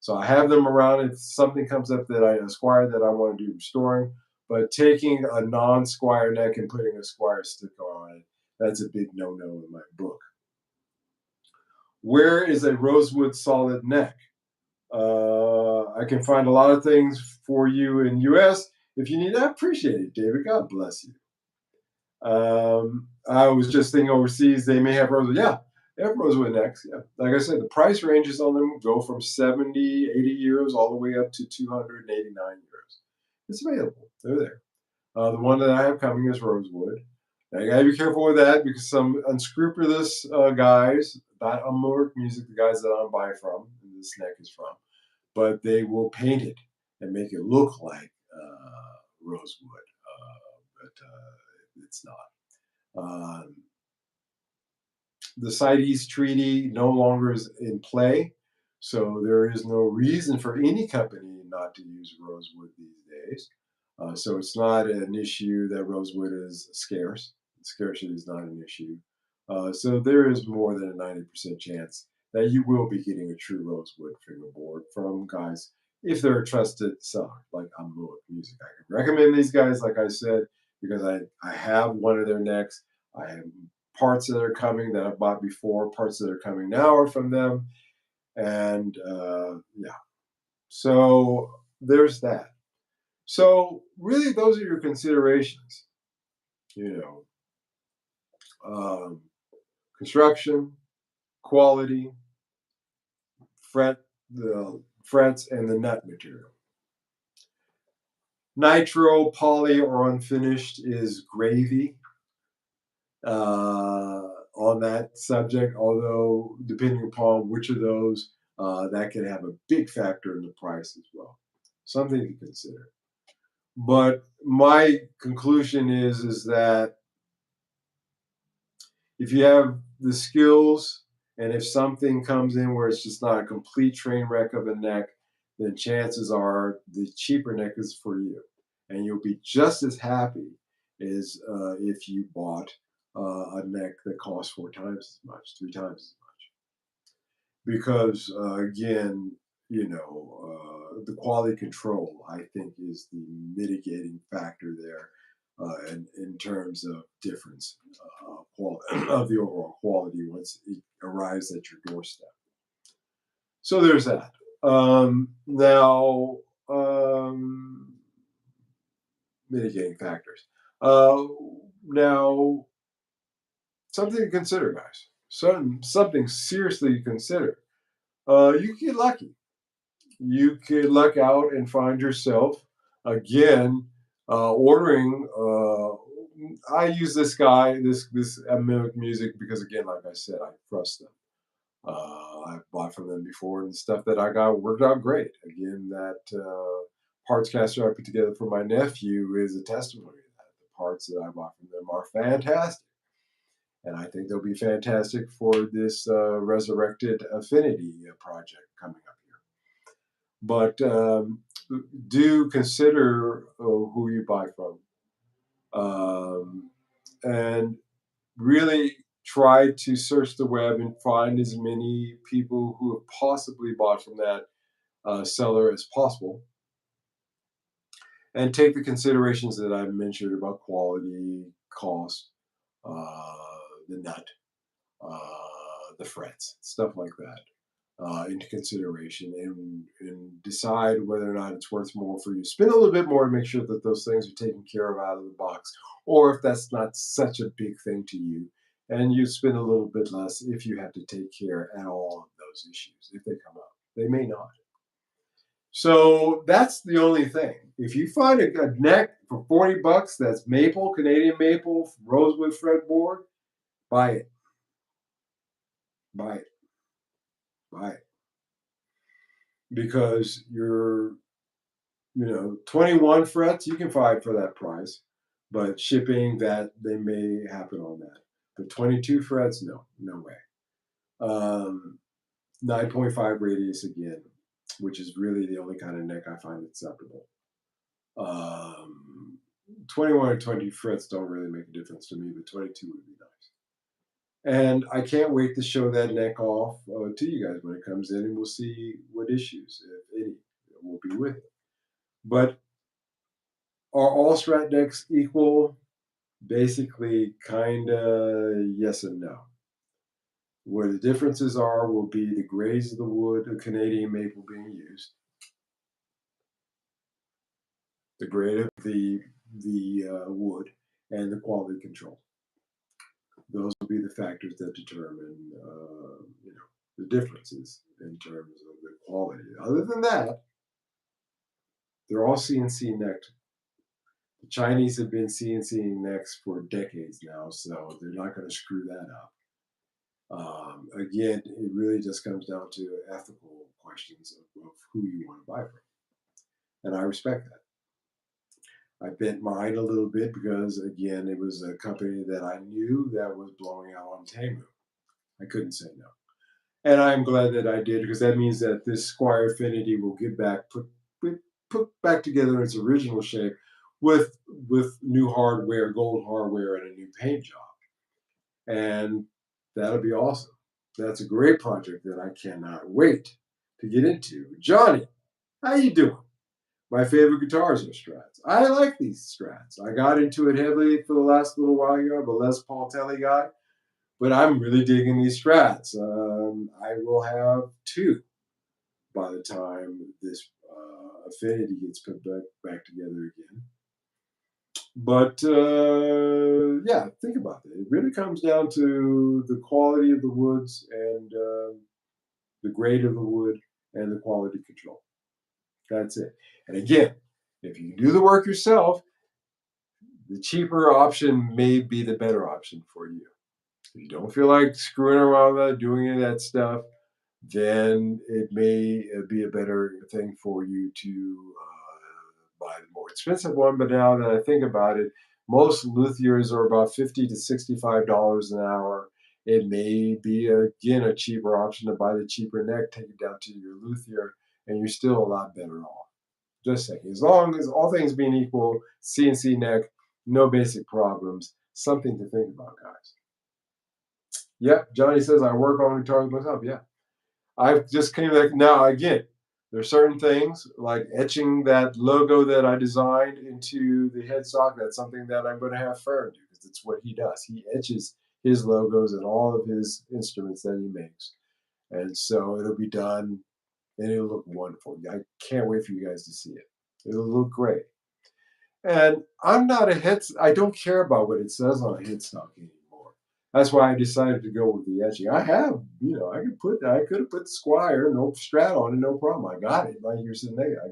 So I have them around if something comes up that I Squire that I want to do restoring. But taking a non-Squire neck and putting a Squire sticker on it, that's a big no-no in my book. Where is a rosewood solid neck? I can find a lot of things for you in US. If you need, I appreciate it, David. God bless you. I was just thinking overseas, they may have rosewood. Yeah, they have rosewood necks. Yeah. Like I said, the price ranges on them go from 70, 80 euros all the way up to 289 euros. It's available. They're there. The one that I have coming is rosewood. Now, you gotta be careful with that because some unscrupulous guys, not Amorc Music, the guys that I'm buying from, and this neck is from, but they will paint it and make it look like rosewood, but it's not. Um, the CITES Treaty no longer is in play, so there is no reason for any company not to use rosewood these days. So it's not an issue that rosewood is scarce. Scarcity is not an issue. So there is more than a 90% chance that you will be getting a true rosewood fingerboard from guys if they're a trusted seller like Amulek Music. I can recommend these guys, like I said, because I have one of their necks. I have parts that are coming that I've bought before, parts that are coming now are from them. And yeah, so there's that. So really, those are your considerations. You know, um, construction, quality, fret, the frets, and the nut material. Nitro, poly, or unfinished is gravy on that subject. Although depending upon which of those, that can have a big factor in the price as well. Something to consider. But my conclusion is that if you have the skills and if something comes in where it's just not a complete train wreck of a neck, then chances are the cheaper neck is for you. And you'll be just as happy as if you bought a neck that costs 4 times as much, 3 times as much. Because again, the quality control, I think, is the mitigating factor there in terms of difference of the overall quality once it arrives at your doorstep. So there's that. Now, mitigating factors. Uh, Now, something to consider, guys. Something seriously to consider. You get lucky. You could luck out and find yourself again ordering. I use this guy, this Mimic Music, because again, like I said, I trust them. I've bought from them before, and the stuff that I got worked out great. Again, that parts caster I put together for my nephew is a testimony to that. The parts that I bought from them are fantastic, and I think they'll be fantastic for this Resurrected Affinity project coming up here. But do consider who you buy from, and really try to search the web and find as many people who have possibly bought from that seller as possible, and take the considerations that I mentioned about quality, cost, the nut, the frets, stuff like that. Into consideration and decide whether or not it's worth more for you. Spend a little bit more to make sure that those things are taken care of out of the box, or if that's not such a big thing to you, and you spend a little bit less if you have to take care at all of those issues if they come up. They may not. So that's the only thing. If you find a neck for 40 bucks that's maple, Canadian maple, rosewood fretboard, buy it. Buy it. Buy it. Because you're 21 frets you can find for that price, but shipping that they may happen on that. But 22 frets, no way. 9.5 radius again, which is really the only kind of neck I find acceptable. 21 or 20 frets don't really make a difference to me, but 22 would be nice. And I can't wait to show that neck off to you guys when it comes in, and we'll see what issues, if any, will be with it. But are all Strat decks equal? Basically, kinda yes and no. Where the differences are will be the grays of the wood, the Canadian maple being used, the grade of the wood, and the quality control. Those will be the factors that determine, the differences in terms of the quality. Other than that, they're all CNC necked. The Chinese have been CNC necks for decades now, so they're not going to screw that up. Again, it really just comes down to ethical questions of who you want to buy from, and I respect that. I bent mine a little bit because, again, it was a company that I knew that was blowing out on Temu. I couldn't say no. And I'm glad that I did because that means that this Squire Affinity will get back put back together in its original shape with new hardware, gold hardware, and a new paint job. And that'll be awesome. That's a great project that I cannot wait to get into. Johnny, how you doing? My favorite guitars are Strats. I like these Strats. I got into it heavily for the last little while here. I'm a Les Paul Telly guy, but I'm really digging these Strats. I will have two by the time this Affinity gets put back together again. But yeah, think about it. It really comes down to the quality of the woods and the grade of the wood and the quality control. That's it. And again, if you do the work yourself, the cheaper option may be the better option for you. If you don't feel like screwing around with that, doing any of that stuff, then it may be a better thing for you to buy the more expensive one. But now that I think about it, most luthiers are about $50 to $65 an hour. It may be again a cheaper option to buy the cheaper neck, take it down to your luthier, and you're still a lot better off. Just saying, as long as all things being equal, CNC neck, no basic problems. Something to think about, guys. Yep, Johnny says I work on guitars myself. Yeah, I've just came back now. Again, there's certain things like etching that logo that I designed into the headstock. That's something that I'm going to have Fern do because it's what he does. He etches his logos and all of his instruments that he makes, and so it'll be done and it'll look wonderful. I can't wait for you guys to see it. It'll look great. And I'm not a head. I don't care about what it says on a headstock anymore. That's why I decided to go with the etching. I have, I could have put Squire, no Strat on it, no problem. I got it right here sitting there.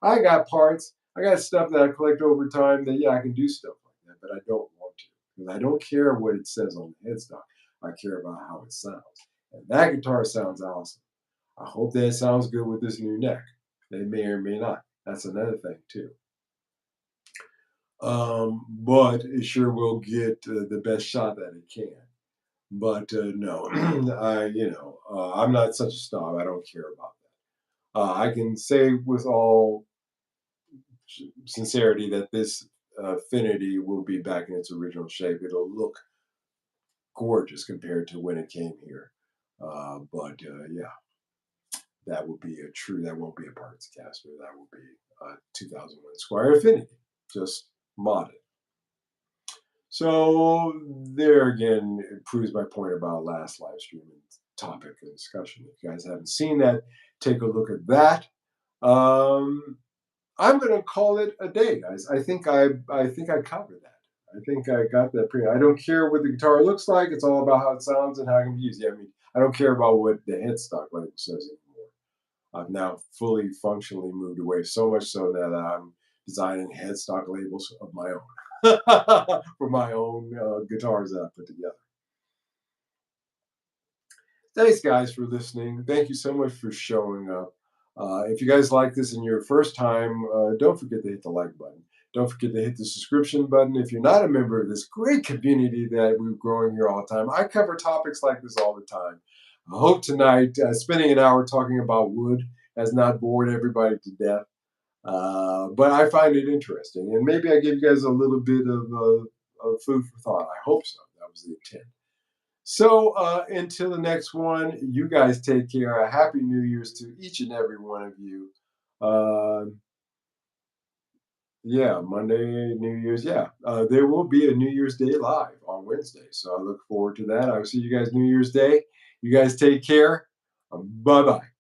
I got parts. I got stuff that I collect over time that, yeah, I can do stuff like that, but I don't want to because I don't care what it says on the headstock. I care about how it sounds. And that guitar sounds awesome. I hope that it sounds good with this new neck. They may or may not. That's another thing too. But it sure will get the best shot that it can. But no, I'm not such a snob. I don't care about that. I can say with all sincerity that this Affinity will be back in its original shape. It'll look gorgeous compared to when it came here. But yeah, that will be a true. That won't be a parts caster. That will be a 2001 Squire Affinity, just modded. So there again, it proves my point about last live stream and topic of discussion. If you guys haven't seen that, take a look at that. Um, I'm gonna call it a day, guys. I think I covered that. I think I got that pretty. I don't care what the guitar looks like. It's all about how it sounds and how it can be used. Yeah, I mean, I don't care about what the headstock label says anymore. I've now fully functionally moved away, so much so that I'm designing headstock labels of my own for my own guitars that I put together. Thanks, guys, for listening. Thank you so much for showing up. If you guys like this and your first time, don't forget to hit the like button. Don't forget to hit the subscription button. If you're not a member of this great community that we're growing here all the time, I cover topics like this all the time. I hope tonight, spending an hour talking about wood has not bored everybody to death. But I find it interesting. And maybe I give you guys a little bit of food for thought. I hope so. That was the intent. So until the next one, you guys take care. A happy New Year's to each and every one of you. Uh, yeah, Monday, New Year's. Yeah, there will be a New Year's Day live on Wednesday. So I look forward to that. I will see you guys New Year's Day. You guys take care. Bye bye.